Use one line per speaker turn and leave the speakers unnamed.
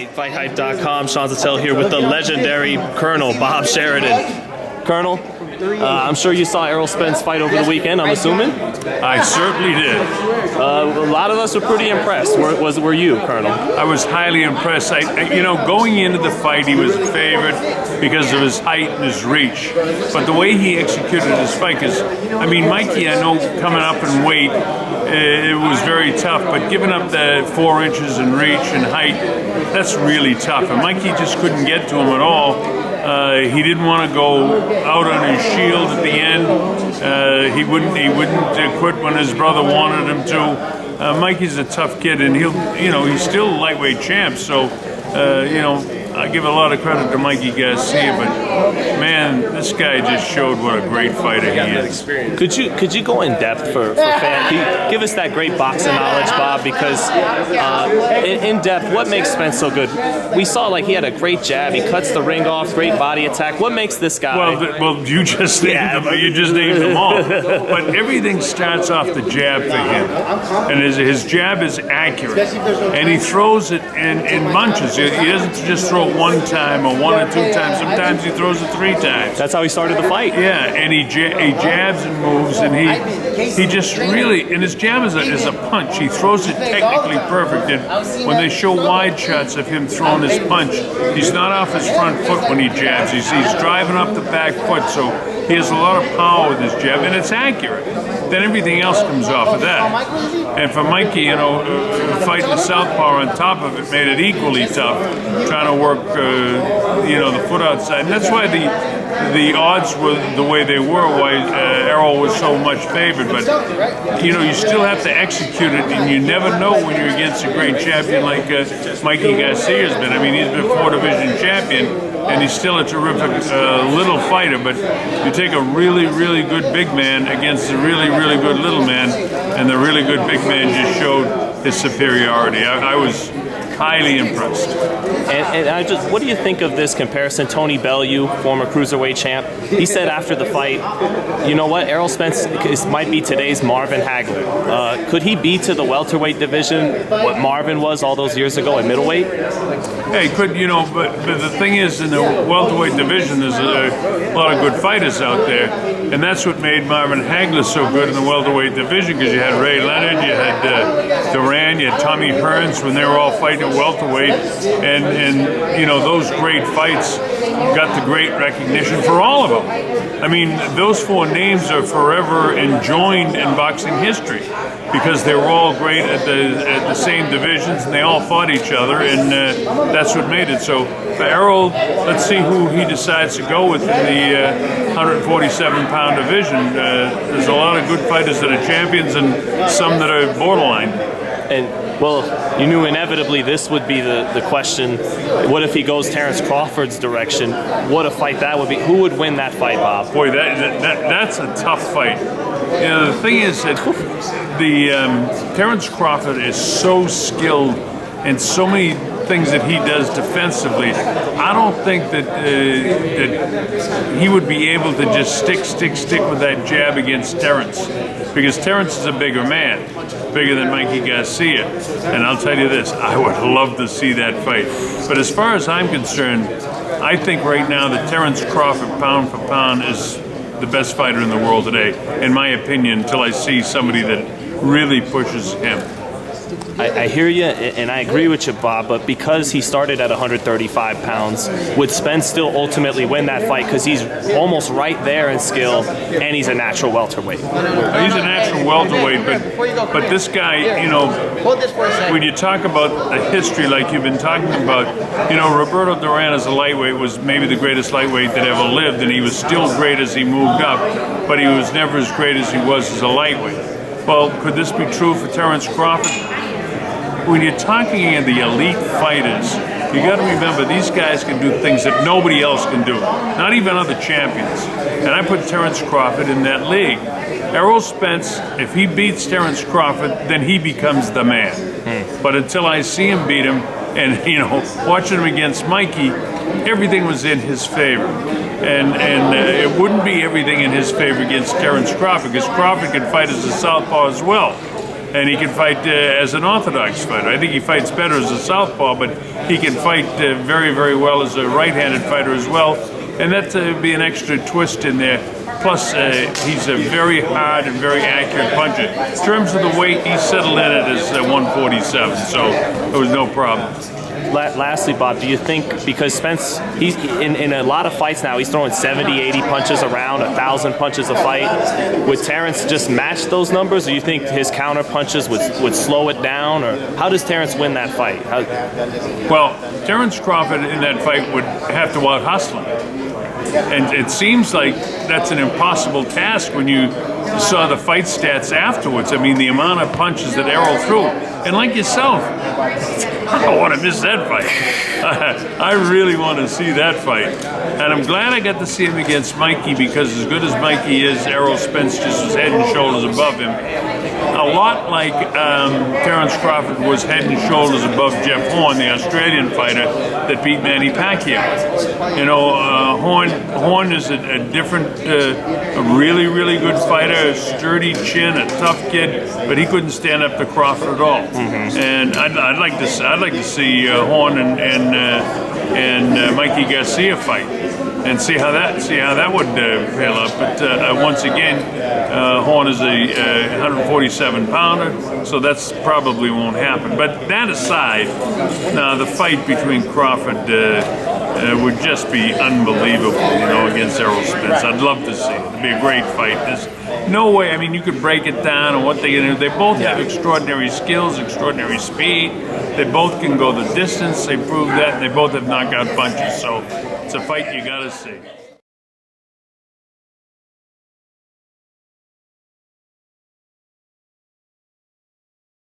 right, FightHype.com. Sean Zattel here with the legendary Colonel Bob Sheridan. Colonel, I'm sure you saw Errol Spence fight over the weekend, I'm assuming?
I certainly did.
A lot of us were pretty impressed. Were you, Colonel?
I was highly impressed. Going into the fight, he was favored because of his height and his reach. But the way he executed his fight, because, Mikey, I know coming up in weight, it was very tough, but giving up the 4 inches in reach and height, that's really tough. And Mikey just couldn't get to him at all. He didn't want to go out on his shield at the end. He wouldn't quit when his brother wanted him to. Mikey's a tough kid, and he's still a lightweight champ. So, I give a lot of credit to Mikey Garcia, but man, this guy just showed what a great fighter he is.
Could you go in depth for fans? Give us that great boxing knowledge, Bob, because in depth, what makes Spence so good? We saw he had a great jab. He cuts the ring off, great body attack. What makes this guy?
Well, you just named them. You just named them all. But everything starts off the jab for him, and his jab is accurate, and he throws it in bunches. He doesn't just throw it one time or 1 or 2 times. Sometimes he throws it 3 times.
That's how he started the fight.
Yeah, and he jabs and moves, and he just really, and his jab is a punch. He throws it technically perfect. And when they show wide shots of him throwing his punch, he's not off his front foot when he jabs. He's driving up the back foot, so he has a lot of power with his jab, and it's accurate. Then everything else comes off of that. And for Mikey, fighting the southpaw on top of it made it equally tough, trying to work, the foot outside. And that's why the odds were the way they were, why Errol was so much favored. But, you still have to execute it, and you never know when you're against a great champion like Mikey Garcia's been. He's been 4-division champion, and he's still a terrific little fighter. But you take a really, really good big man against a really, really good little man, and the really good big man just showed his superiority. I was highly impressed.
And what do you think of this comparison? Tony Bellew, former cruiserweight champ, he said after the fight, you know what, Errol Spence might be today's Marvin Hagler. Could he be to the welterweight division what Marvin was all those years ago at middleweight?
Yeah, he could, but the thing is, in the welterweight division, there's a lot of good fighters out there, and that's what made Marvin Hagler so good in the welterweight division, because you had Ray Leonard, you had Duran, you had Tommy Hearns when they were all fighting at welterweight, and those great fights got the great recognition for all of them. Those 4 names are forever enjoined in boxing history because they were all great at the same divisions, and they all fought each other, and that's what made it. So for Errol, let's see who he decides to go with in the 147-pound division. There's a lot of good fighters that are champions and some that are borderline.
And, well, you knew inevitably this would be the question. What if he goes Terrence Crawford's direction? What a fight that would be. Who would win that fight, Bob?
Boy, that's a tough fight. The thing is that Terrence Crawford is so skilled and so many things that he does defensively. I don't think that he would be able to just stick with that jab against Terrence, because Terrence is a bigger man, bigger than Mikey Garcia. And I'll tell you this, I would love to see that fight. But as far as I'm concerned, I think right now that Terrence Crawford, pound for pound, is the best fighter in the world today, in my opinion, until I see somebody that really pushes him.
I hear you, and I agree with you, Bob, but because he started at 135 pounds, would Spence still ultimately win that fight? Because he's almost right there in skill, and he's a natural welterweight.
He's a natural welterweight, but this guy, when you talk about the history like you've been talking about, Roberto Duran as a lightweight was maybe the greatest lightweight that ever lived, and he was still great as he moved up, but he was never as great as he was as a lightweight. Well, could this be true for Terrence Crawford? When you're talking of the elite fighters, you got to remember these guys can do things that nobody else can do, not even other champions. And I put Terrence Crawford in that league. Errol Spence, if he beats Terrence Crawford, then he becomes the man. But until I see him beat him, and watching him against Mikey, everything was in his favor. And it wouldn't be everything in his favor against Terrence Crawford, because Crawford can fight as a southpaw as well. and he can fight as an orthodox fighter. I think he fights better as a southpaw, but he can fight very, very well as a right-handed fighter as well. And that would be an extra twist in there. Plus, he's a very hard and very accurate puncher. In terms of the weight, he settled in at his 147, so there was no problem.
Lastly, Bob, do you think, because Spence, he's in a lot of fights now, he's throwing 70, 80 punches around, 1,000 punches a fight. Would Terrence just match those numbers, or do you think his counter punches would slow it down? Or how does Terrence win that fight?
Well, Terrence Crawford in that fight would have to out-hustle him. And it seems like that's an impossible task when you saw the fight stats afterwards. I mean, the amount of punches that Errol threw. And like yourself, I don't want to miss that fight. I really want to see that fight. And I'm glad I got to see him against Mikey, because as good as Mikey is, Errol Spence just was head and shoulders above him. A lot like Terrence Crawford was head and shoulders above Jeff Horn, the Australian fighter that beat Manny Pacquiao. You know, Horn is a different, a really, really good fighter, a sturdy chin, a tough kid, but he couldn't stand up to Crawford at all. And I'd like to see Horn and Mikey Garcia fight, and see how that would pale up. But once again, Horn is a 147 pounder, so that's probably won't happen. But that aside, now the fight between Crawford would just be unbelievable, you know, against Errol Spence. I'd love to see it. It'd be a great fight. There's no way. I mean, you could break it down and what they can do. They both have extraordinary skills, extraordinary speed. They both can go the distance. They proved that, and they both have knockout punches. So it's a fight you got to see.